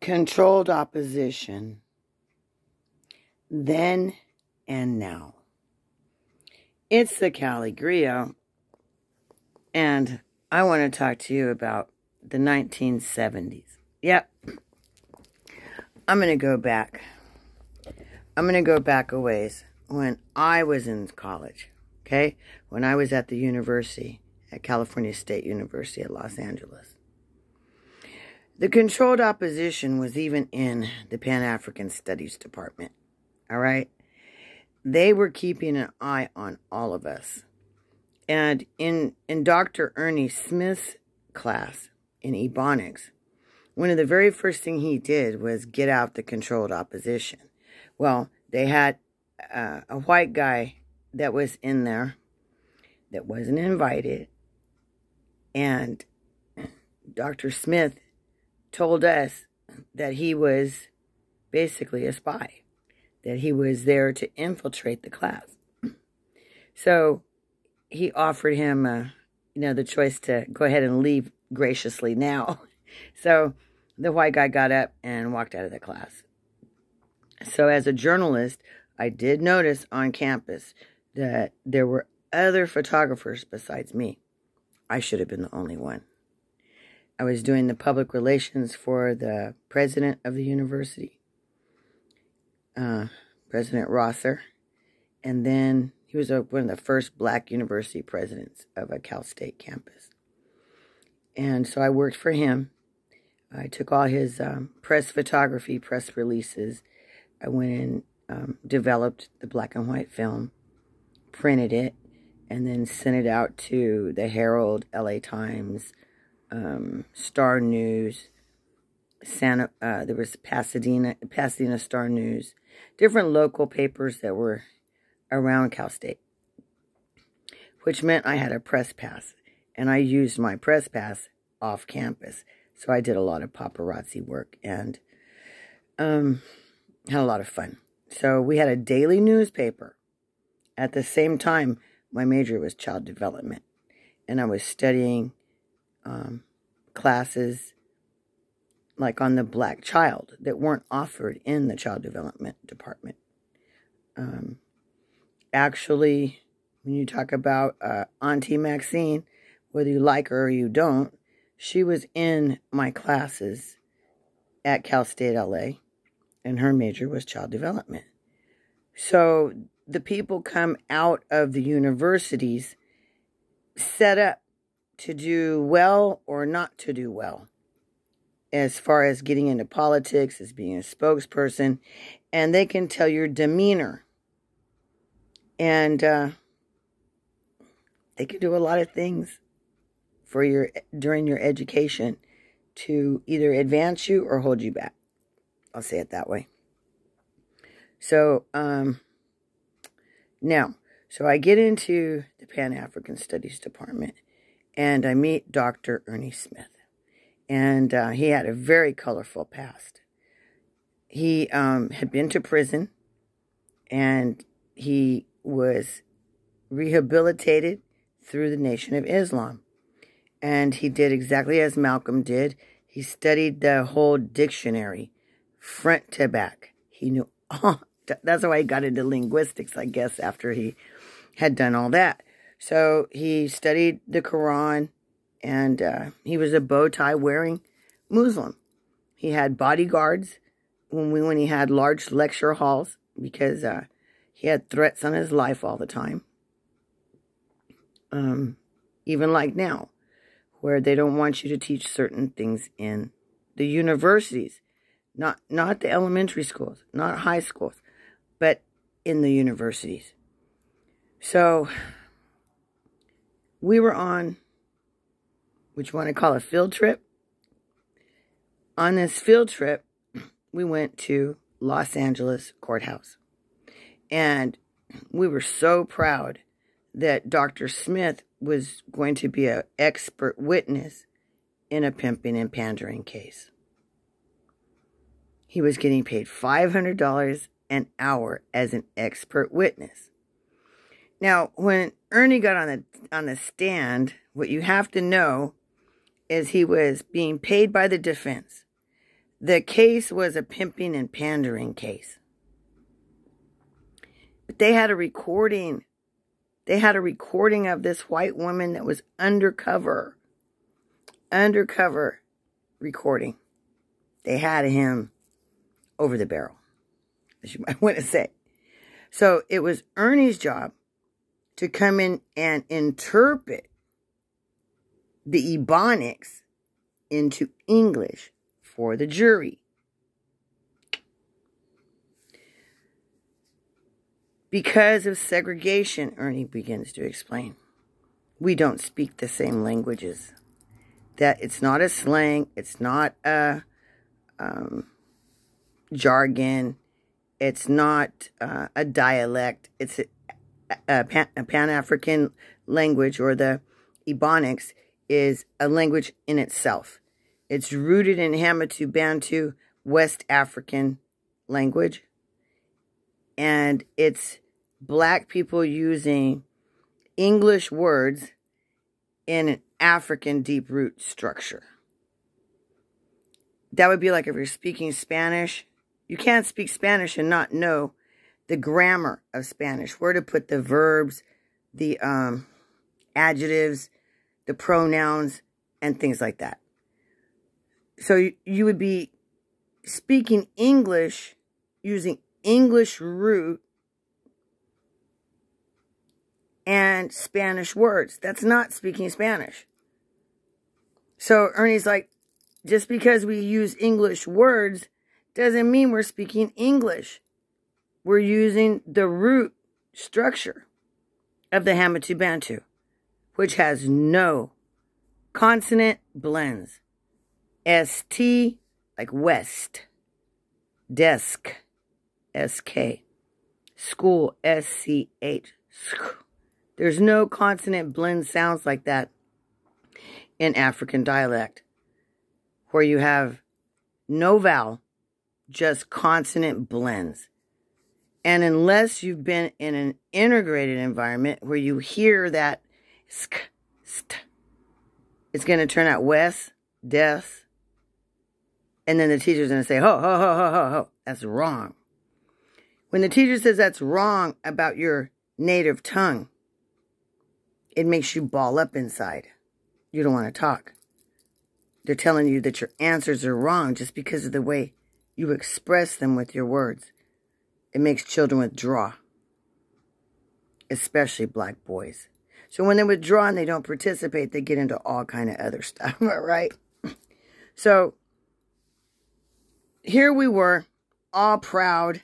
Controlled opposition, then and now. It's the Cali Griot, and I want to talk to you about the 1970s. Yep, I'm going to go back. I'm going to go back a ways when I was in college, okay? When I was at the university, at California State University at Los Angeles. The controlled opposition was even in the Pan-African Studies Department, all right? They were keeping an eye on all of us. And in Dr. Ernie Smith's class in Ebonics, one of the very first things he did was get out the controlled opposition. Well, they had a white guy that was in there that wasn't invited. And Dr. Smith told us that he was basically a spy, that he was there to infiltrate the class. So he offered him, the choice to go ahead and leave graciously now. So the white guy got up and walked out of the class. So as a journalist, I did notice on campus that there were other photographers besides me. I should have been the only one. I was doing the public relations for the president of the university, President Rosser, and then he was one of the first black university presidents of a Cal State campus. And so I worked for him. I took all his press photography, press releases. I went and developed the black and white film, printed it, and then sent it out to the Herald, LA Times, Star News, there was Pasadena Star News, different local papers that were around Cal State, which meant I had a press pass, and I used my press pass off campus. So I did a lot of paparazzi work and had a lot of fun. So we had a daily newspaper. At the same time, my major was child development, and I was studying classes like on the black child that weren't offered in the child development department. Actually, when you talk about Auntie Maxine, whether you like her or you don't, she was in my classes at Cal State LA, and her major was child development. So the people come out of the universities set up to do well or not to do well, as far as getting into politics, as being a spokesperson, and they can tell your demeanor. And they can do a lot of things for during your education to either advance you or hold you back. I'll say it that way. So, so I get into the Pan-African Studies Department, and I meet Dr. Ernie Smith. And he had a very colorful past. He had been to prison, and he was rehabilitated through the Nation of Islam. And he did exactly as Malcolm did. He studied the whole dictionary, front to back. He knew all. That's why he got into linguistics, I guess, after he had done all that. So he studied the Quran, and he was a bow tie wearing Muslim. He had bodyguards when he had large lecture halls, because he had threats on his life all the time. Even like now, where they don't want you to teach certain things in the universities, not the elementary schools, not high schools, but in the universities. So we were on, which you want to call a field trip. On this field trip, we went to Los Angeles Courthouse. And we were so proud that Dr. Smith was going to be an expert witness in a pimping and pandering case. He was getting paid $500 an hour as an expert witness. Now, when Ernie got on the stand, what you have to know is he was being paid by the defense. The case was a pimping and pandering case. But they had a recording. They had a recording of this white woman that was undercover. Undercover recording. They had him over the barrel, as you might want to say. So it was Ernie's job to come in and interpret the Ebonics into English for the jury. Because of segregation, Ernie begins to explain, we don't speak the same languages. That it's not a slang, it's not a jargon, it's not a dialect, it's a Pan-African language, or the Ebonics is a language in itself. It's rooted in Hamitu Bantu, West African language. And it's black people using English words in an African deep root structure. That would be like if you're speaking Spanish. You can't speak Spanish and not know the grammar of Spanish. Where to put the verbs, the adjectives, the pronouns, and things like that. So you would be speaking English using English root and Spanish words. That's not speaking Spanish. So Ernie's like, just because we use English words doesn't mean we're speaking English. We're using the root structure of the Hamitu Bantu, which has no consonant blends. ST, like west. Desk, SK. School, SCH. There's no consonant blend sounds like that in African dialect, where you have no vowel, just consonant blends. And unless you've been in an integrated environment where you hear that sk, st, it's going to turn out west, des, and then the teacher's going to say, ho, ho, ho, ho, ho, ho. That's wrong. When the teacher says that's wrong about your native tongue, it makes you ball up inside. You don't want to talk. They're telling you that your answers are wrong just because of the way you express them with your words. It makes children withdraw, especially black boys. So when they withdraw and they don't participate, they get into all kind of other stuff, right? So here we were, all proud,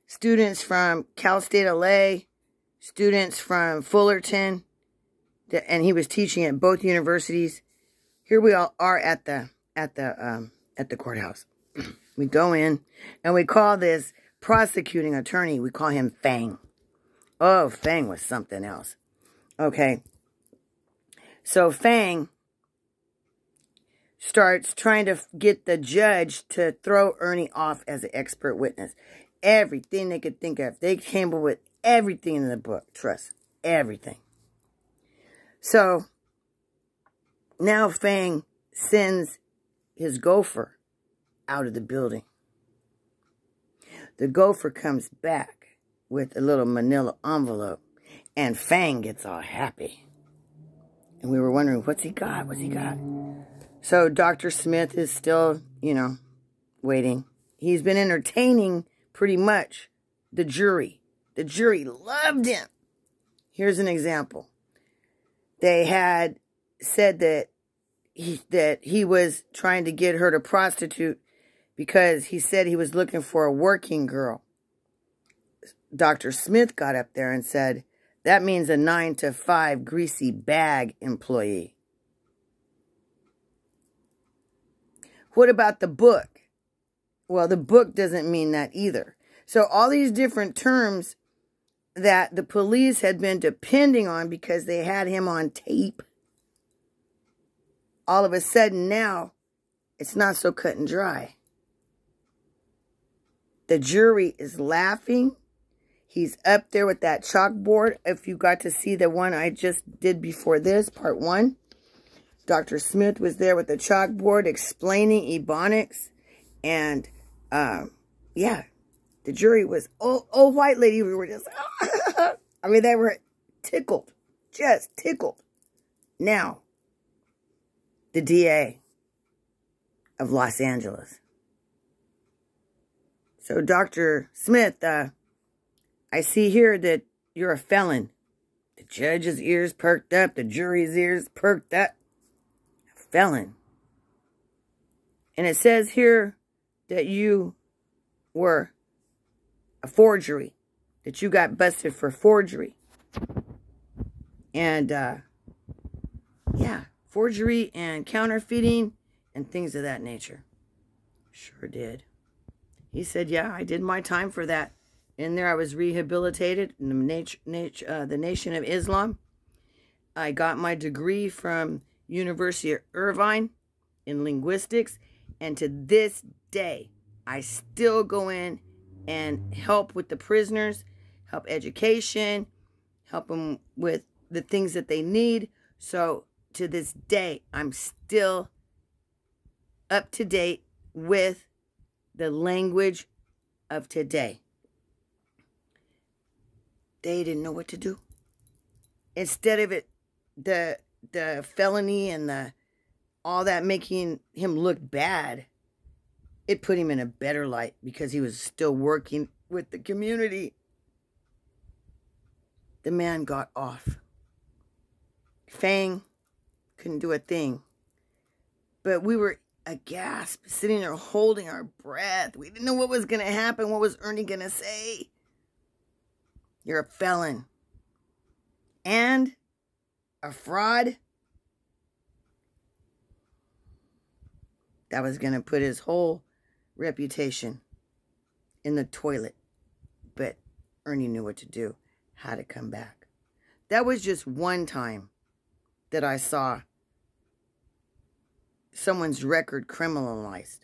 students from Cal State LA, students from Fullerton, and he was teaching at both universities. Here we all are at the courthouse. We go in and we call this prosecuting attorney, we call him Fang. Oh, Fang was something else. Okay. So Fang starts trying to get the judge to throw Ernie off as an expert witness. Everything they could think of. They came up with everything in the book. Trust. Everything. So now Fang sends his gopher out of the building. The gopher comes back with a little manila envelope, and Fang gets all happy. And we were wondering, what's he got? What's he got? So Dr. Smith is still, waiting. He's been entertaining pretty much the jury. The jury loved him. Here's an example. They had said that he was trying to get her to prostitute because he said he was looking for a working girl. Dr. Smith got up there and said, that means a 9-to-5 greasy bag employee. What about the book? Well, the book doesn't mean that either. So all these different terms that the police had been depending on because they had him on tape, all of a sudden now, it's not so cut and dry. The jury is laughing. He's up there with that chalkboard. If you got to see the one I just did before this, part 1, Dr. Smith was there with the chalkboard explaining Ebonics, And, yeah, the jury was, old white lady, we were just, I mean, they were tickled, just tickled. Now, the DA of Los Angeles. So, Dr. Smith, I see here that you're a felon. The judge's ears perked up, the jury's ears perked up. A felon. And it says here that you were a forgery, that you got busted for forgery. And, yeah, forgery and counterfeiting and things of that nature. Sure did. He said, yeah, I did my time for that. In there, I was rehabilitated in the Nation of Islam. I got my degree from University of Irvine in linguistics. And to this day, I still go in and help with the prisoners, help education, help them with the things that they need. So to this day, I'm still up to date with the language of today. They didn't know what to do. Instead of it, the felony and all that making him look bad, it put him in a better light because he was still working with the community. The man got off. Fang couldn't do a thing. But we were aghast, sitting there holding our breath. We didn't know what was going to happen. What was Ernie going to say? You're a felon. And a fraud. That was going to put his whole reputation in the toilet. But Ernie knew what to do, how to come back. That was just one time that I saw someone's record criminalized.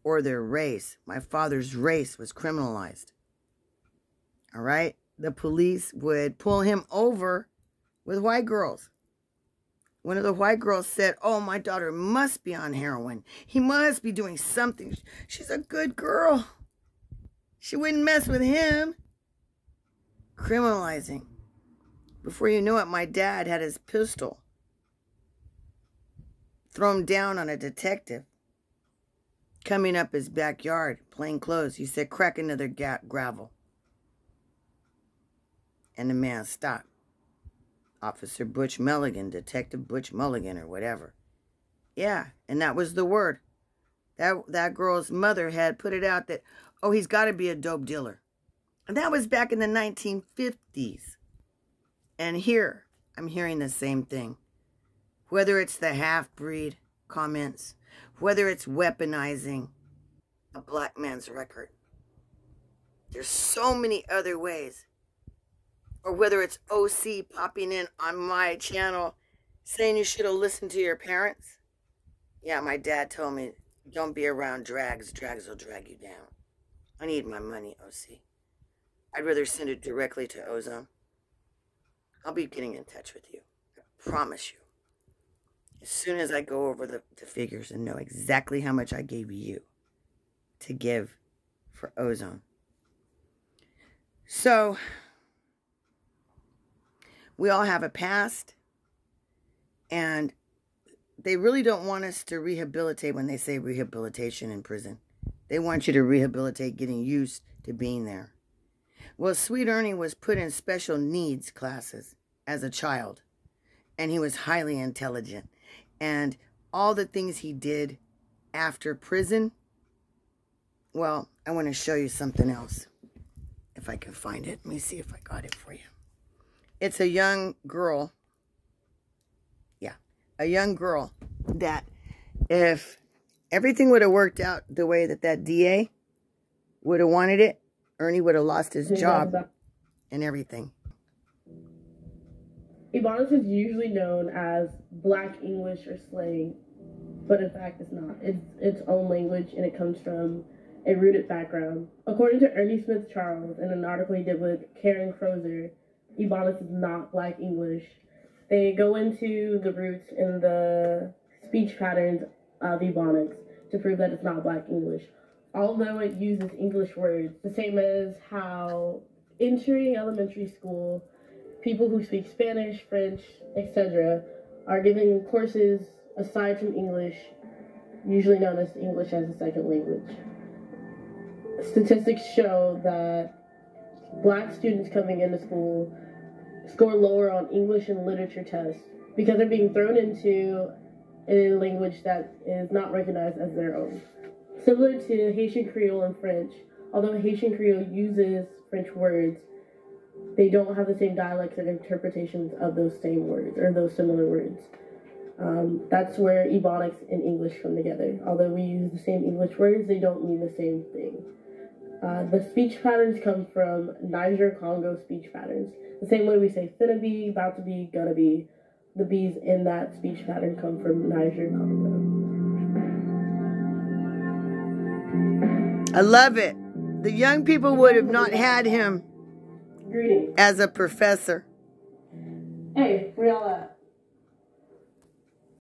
Or their race. My father's race was criminalized. All right? The police would pull him over with white girls. One of the white girls said, oh, my daughter must be on heroin. He must be doing something. She's a good girl. She wouldn't mess with him. Criminalizing. Before you know it, my dad had his pistol thrown down on a detective coming up his backyard, plain clothes. He said, crack another gravel. And the man stopped. Officer Butch Mulligan, Detective Butch Mulligan, or whatever. Yeah, and that was the word. That girl's mother had put it out that, oh, he's got to be a dope dealer. And that was back in the 1950s. And here, I'm hearing the same thing. Whether it's the half-breed comments, whether it's weaponizing a black man's record. There's so many other ways. Or whether it's OC popping in on my channel saying you should have listened to your parents. Yeah, my dad told me, don't be around drags. Drags will drag you down. I need my money, OC. I'd rather send it directly to Ozone. I'll be getting in touch with you. I promise you. As soon as I go over the figures and know exactly how much I gave you to give for Ozone. So, we all have a past, and they really don't want us to rehabilitate when they say rehabilitation in prison. They want you to rehabilitate getting used to being there. Well, Sweet Ernie was put in special needs classes as a child, and he was highly intelligent. And all the things he did after prison, well, I want to show you something else, if I can find it. Let me see if I got it for you. It's a young girl. Yeah, a young girl that if everything would have worked out the way that DA would have wanted it, Ernie would have lost his job and everything. Ebonics is usually known as Black English or slang, but in fact it's not. It's its own language, and it comes from a rooted background. According to Ernie Smith Charles, in an article he did with Karen Crozer, Ebonics is not Black English. They go into the roots and the speech patterns of Ebonics to to prove that it's not Black English. Although it uses English words, the same as how entering elementary school, people who speak Spanish, French, etc. are given courses aside from English, usually known as English as a second language. Statistics show that Black students coming into school score lower on English and literature tests because they're being thrown into a language that is not recognized as their own. Similar to Haitian Creole and French, although Haitian Creole uses French words, they don't have the same dialects and interpretations of those same words or those similar words. That's where Ebonics and English come together. Although we use the same English words, they don't mean the same thing. The speech patterns come from Niger-Congo speech patterns. The same way we say finna be, about to be, gonna be, the B's in that speech pattern come from Niger-Congo. I love it. The young people would have not had him Greetings. as a professor. Hey, where y'all at?